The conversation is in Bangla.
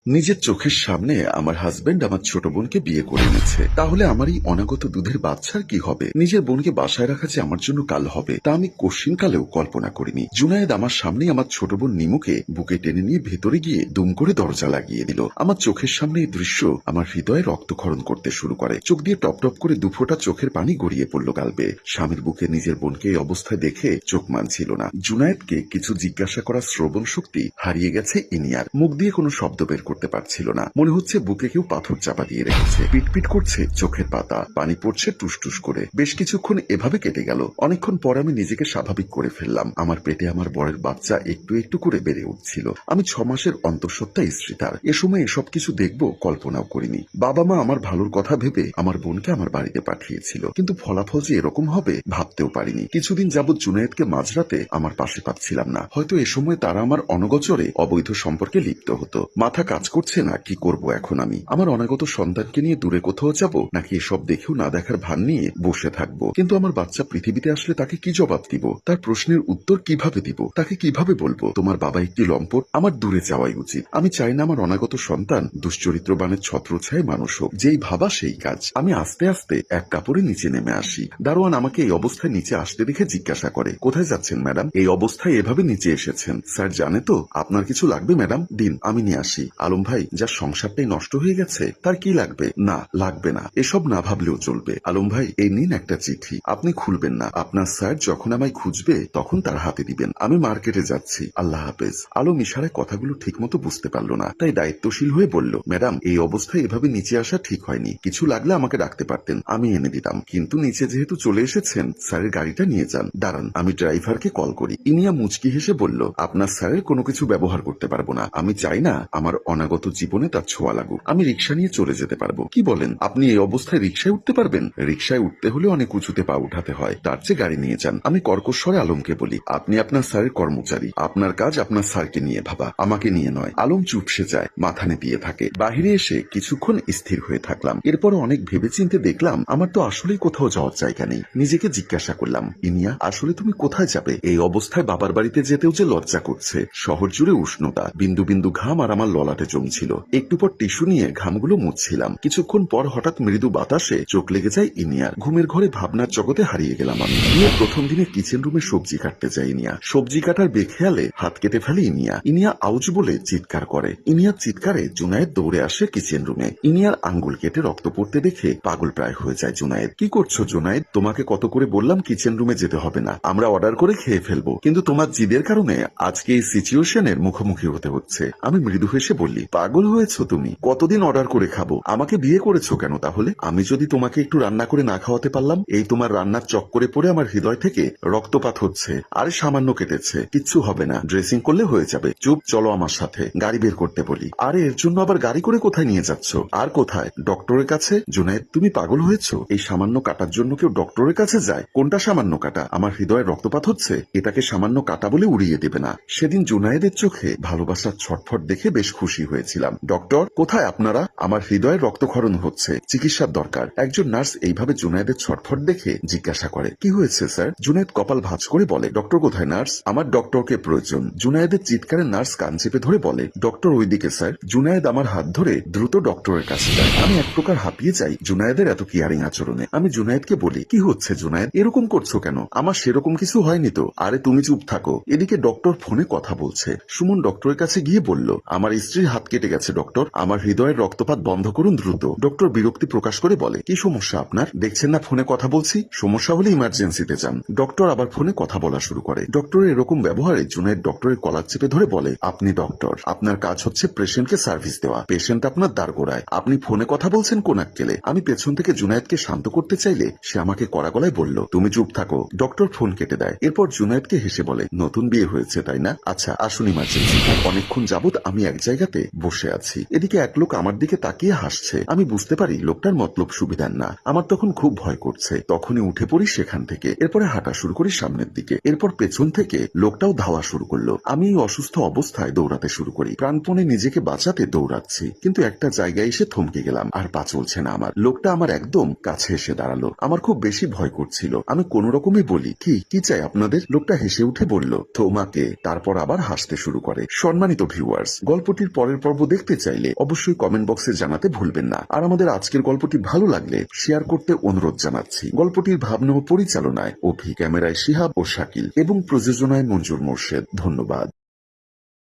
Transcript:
নিজের চোখের সামনে আমার হাজবেন্ড আমার ছোট বোনকে বিয়ে করে এনেছে, তাহলে আমার এই অনাগত দুধের বাচ্চার কি হবে? নিজের বোনকে বাসায় রাখা যে আমার জন্য কাল হবে তা আমি কোশ্চিন কালেও কল্পনা করিনি। জুনায়েদ আমার সামনে আমার ছোট বোন নিমুকে বুকে টেনে নিয়ে ভেতরে গিয়ে দুম করে দরজা লাগিয়ে দিল। আমার চোখের সামনে এই দৃশ্য আমার হৃদয়ে রক্তক্ষরণ করতে শুরু করে। চোখ দিয়ে টপ টপ করে দুফোঁটা চোখের পানি গড়িয়ে পড়ল গালবে। স্বামীর বুকে নিজের বোনকে এই অবস্থায় দেখে চোখ মানছিল না। জুনায়েদকে কিছু জিজ্ঞাসা করার শ্রবণ শক্তি হারিয়ে গেছে ইনিয়ার। মুখ দিয়ে কোনো শব্দ বের করতে পারছিল না। মনে হচ্ছে বুকে কেউ পাথর চাপা দিয়ে রেখেছে। পিটপিট করছে চোখের পাতা, পানি পড়ছে টুসটুস করে। বেশ কিছুক্ষণ এভাবে কেটে গেল। অনেকক্ষণ পর আমি নিজেকে স্বাভাবিক করে ফেললাম। আমার পেটে আমার বরের বাচ্চা একটু একটু করে বেড়ে উঠছিল। আমি 6 মাসের অন্তঃসত্ত্বা স্ত্রী তার। এ সময় এসব কিছু দেখবো কল্পনাও করিনি। বাবা মা আমার ভালোর কথা ভেবে আমার বোনকে আমার বাড়িতে পাঠিয়েছিল, কিন্তু ফলাফল যে এরকম হবে ভাবতেও পারিনি। কিছুদিন যাবৎ জুনায়েদকে মাঝরাতে আমার পাশে পাচ্ছিলাম না। হয়তো এ সময় তারা আমার অনগোচরে অবৈধ সম্পর্কে লিপ্ত হতো। মাথা কাজ করছে না, কি করব এখন আমি? আমার অনাগত সন্তানকে নিয়ে দূরে কোথাও যাব, নাকি এসব দেখেও না দেখার ভান নিয়ে বসে থাকবো? কিন্তু আমার বাচ্চা পৃথিবীতে আসলে তাকে কি জবাব দিব? তার প্রশ্নের উত্তর কিভাবে দিব? তাকে কিভাবে বলবো তোমার বাবা একটি লম্পট? আমার দূরে যাওয়াই উচিত। আমি চাই না আমার অনাগত সন্তান দুশ্চরিত্রবানের ছত্রছায়ায় মানুষ হোক। যেই ভাবা সেই কাজ। আমি আস্তে আস্তে এক কাপড়ে নিচে নেমে আসি। দারোয়ান আমাকে এই অবস্থায় নিচে আসতে দেখে জিজ্ঞাসা করে, কোথায় যাচ্ছেন ম্যাডাম? এই অবস্থায় এভাবে নিচে এসেছেন। স্যার জানে তো আপনার কিছু লাগবে ম্যাডাম? দিন আমি নিয়ে আসি। আলম ভাই, যার সংসারটাই নষ্ট হয়ে গেছে তার কি লাগবে? না লাগবে না, এসব না ভাবলেও চলবে। আলম ভাই, এই নিন একটা চিঠি, আপনি খুলবেন না। আপনার স্যার যখন আমায় খুঁজবে তখন তার হাতে দিবেন। আমি মার্কেটে যাচ্ছি, আল্লাহ হাফেজ। আলম ইশারায় কথাগুলো ঠিক মতো বুঝতে পারলো না, তাই দায়িত্বশীল হয়ে বলল, ম্যাডাম এই অবস্থায় এভাবে নিচে আসা ঠিক হয়নি। কিছু লাগলে আমাকে ডাকতে পারতেন, আমি এনে দিতাম। কিন্তু নিচে যেহেতু চলে এসেছেন, স্যারের গাড়িটা নিয়ে যান। দাঁড়ান, আমি ড্রাইভারকে কল করি। ইনিয়া মুচকি হেসে বলল, আপনার স্যারের কোনো কিছু ব্যবহার করতে পারবো না। আমি চাই না আমার অনাগত জীবনে তার ছোঁয়া লাগুক। আমি রিক্সা নিয়ে চলে যেতে পারবো। কি বলেন? আপনি এই অবস্থায় রিক্সায় উঠতে পারবেন? রিক্সায় উঠতে হলে অনেক উঁচুতে পা উঠাতে হয়, তার চেয়ে গাড়ি নিয়ে যান। আমি কর্কশ্বরে আলমকে বলি, আপনি আপনার স্যারের কর্মচারী, আপনার কাজ আপনার স্যারকে নিয়ে ভাবা, আমাকে নিয়ে নয়। আলম চুপসে যায়, মাথা নেতিয়ে থাকে। বাহিরে এসে কিছুক্ষণ স্থির হয়ে থাকলাম। এরপর অনেক ভেবেচিন্তে দেখলাম আমার তো আসলেই কোথাও যাওয়ার জায়গা নেই। নিজেকে জিজ্ঞাসা করলাম, ইনিয়া আসলে তুমি কোথায় যাবে? এই অবস্থায় বাবার বাড়িতে যেতেও যে লজ্জা করছে। শহর জুড়ে উষ্ণতা, বিন্দু বিন্দু ঘাম আর আমার ললাটে জমছিল। একটু পর টিস্যু নিয়ে ঘামগুলো মুছছিলাম। কিছুক্ষণ পর হঠাৎ মৃদু বাতাসে চোখ লেগে যায় ইনিয়ার। ঘুমের ঘরে ভাবনার জগতে হারিয়ে গেলাম আমি। বিয়ের প্রথম দিনে কিচেন রুমে সবজি কাটতে যাই ইনিয়া। সবজি কাটার বেখেয়ালে হাত কেটে ফেলে ইনিয়া। ইনিয়া আউজ বলে চিৎকার করে। ইনিয়ার চিৎকারে জুনায়েদ দৌড়ে আসে কিচেন রুমে। ইনিয়ার আঙ্গুল কেটে রক্ত পড়তে দেখে পাগল প্রায় হয়ে যায় জুনায়েদ। কি করছো জুনায়েদ? তোমাকে কত করে বললাম কিচেন রুমে যেতে হবে না, আমরা অর্ডার করে খেয়ে ফেলবো, কিন্তু তোমার জিদের কারণে আজকে এই সিচুয়েশনের মুখোমুখি হতে হচ্ছে। আমি মৃদু হেসে বললি, পাগল হয়েছো তুমি? কতদিন অর্ডার করে খাবো? আমাকে বিয়ে করেছো কেন তাহলে? আমি যদি তোমাকে একটু রান্না করে না খাওয়াতে পারলাম? এই তোমার রান্নার চক্করে পড়ে আমার হৃদয় থেকে রক্তপাত হচ্ছে। আরে সামান্য কেটেছে, কিচ্ছু হবে না, ড্রেসিং করলে হয়ে যাবে। চুপ, চলো আমার সাথে। গাড়ি বের করতে বলি। আরে এর জন্য আবার গাড়ি করে কোথায় নিয়ে যাচ্ছ? আর কোথায়? ডক্টরের কাছে। জুনায়েদ তুমি পাগল হয়েছো? এই সামান্য কাটার জন্য কেউ ডক্টরের কাছে যায়? কোনটা সামান্য কাটা? আমার হৃদয়ে রক্তপাত হচ্ছে, এটাকে সামান্য কাটা বলে উড়িয়ে দেবে না। সেদিন জুনায়েদের চোখে ভালোবাসার ছটফট দেখে বেশ খুশি হয়েছিলাম। ডক্টর কোথায় আপনারা? আমার হৃদয়ে রক্তক্ষরণ হচ্ছে, চিকিৎসার দরকার। একজন নার্স এইভাবে জুনায়েদের ছটফট দেখে জিজ্ঞাসা করে, কি হয়েছে স্যার? জুনায়েদ কপাল ভাঁজ করে বলে, ডক্টর কোথায় নার্স? আমার ডক্টরকে প্রয়োজন। জুনায়েদের চিৎকারে নার্স কান চেপে ধরে বলে, ডক্টর ওইদিকে স্যার। জুনায়েদ আমার হাত ধরে দ্রুত ডক্টরের কাছে যায়। আমি এক প্রকার হাঁপিয়ে যাই জুনায়েদের এত কেয়ারিং আচরণে। আমি জুনায়েদকে বলি, কি হচ্ছে জুনায়েদ? এরকম করছো কেন? আমার সেরকম কিছু হয়নি তো। আরে তুমি চুপ থাকো। এদিকে ডক্টর ফোনে কথা বলছে। সুমন ডক্টরের কাছে গিয়ে বলল, আমার স্ত্রীর হাত কেটে গেছে ডক্টর, আমার হৃদয়ের রক্তপাত বন্ধ করুন দ্রুত। ডক্টর বিরক্তি প্রকাশ করে বলে, কি সমস্যা আপনার? দেখছেন না ফোনে কথা বলছি? সমস্যা হলে ইমার্জেন্সিতে যান। ডক্টর আবার ফোনে কথা বলা শুরু করে। ডক্টরের এরকম ব্যবহারে জুনায়েদ ডক্টরের কলার চেপে ধরে বলে, আপনি ডক্টর, আপনার কাজ হচ্ছে পেশেন্টকে সার্ভিস দেওয়া। পেশেন্ট আপনার দ্বারগোড়ায়, আপনি ফোনে কথা বলছেন কোন আক্কেলে? আমি পেছন থেকে জুনায়েদকে শান্ত করতে চাইলে সে আমাকে কড়া গলায় বলল, তুমি চুপ থাকো। ডক্টর ফোন কেটে দেয়। এরপর জুনায়েদকে হেসে বলে, নতুন বিয়ে হয়েছে তাই না? আচ্ছা আসুন ইমার্জেন্সি। অনেকক্ষণ যাবত আমি এক জায়গাতে বসে আছি। এদিকে এক লোক আমার দিকে তাকিয়ে হাসছে। আমি বুঝতে পারি লোকটার মতলব সুবিধার না। আমার তখন খুব ভয় করছে। তখনই উঠে পড়ি সেখান থেকে। এরপরে হাঁটা শুরু করি সামনের দিকে। এরপর পেছন থেকে লোকটাও ধাওয়া শুরু করলো। আমি এই অসুস্থ অবস্থায় দৌড়াতে শুরু করি। প্রাণপণে নিজেকে বাঁচাতে দৌড়াচ্ছি, কিন্তু একটা জায়গায় এসে থমকে গেলাম। আর পা চলছে না আমার। লোকটা আমার একদম কাছে এসে দাঁড়ালো। আমার খুব বেশি ভয় করছিল। আমি কোন রকমে বলি, কি চাই আপনাদের? লোকটা হেসে উঠে বলল, তোমাকে। তারপর আবার হাসতে শুরু করে। সম্মানিত ভিউয়ার্স, গল্পটির পরের পরের পর্ব দেখতে চাইলে অবশ্যই কমেন্ট বক্সে জানাতে ভুলবেন না। আর আমাদের আজকের গল্পটি ভালো লাগলে শেয়ার করতে অনুরোধ জানাচ্ছি। গল্পটির ভাবনা ও পরিচালনায় অভি, ক্যামেরায় শিহাব ও শাকিল এবং প্রযোজনায় মঞ্জুর মোর্শেদ। ধন্যবাদ।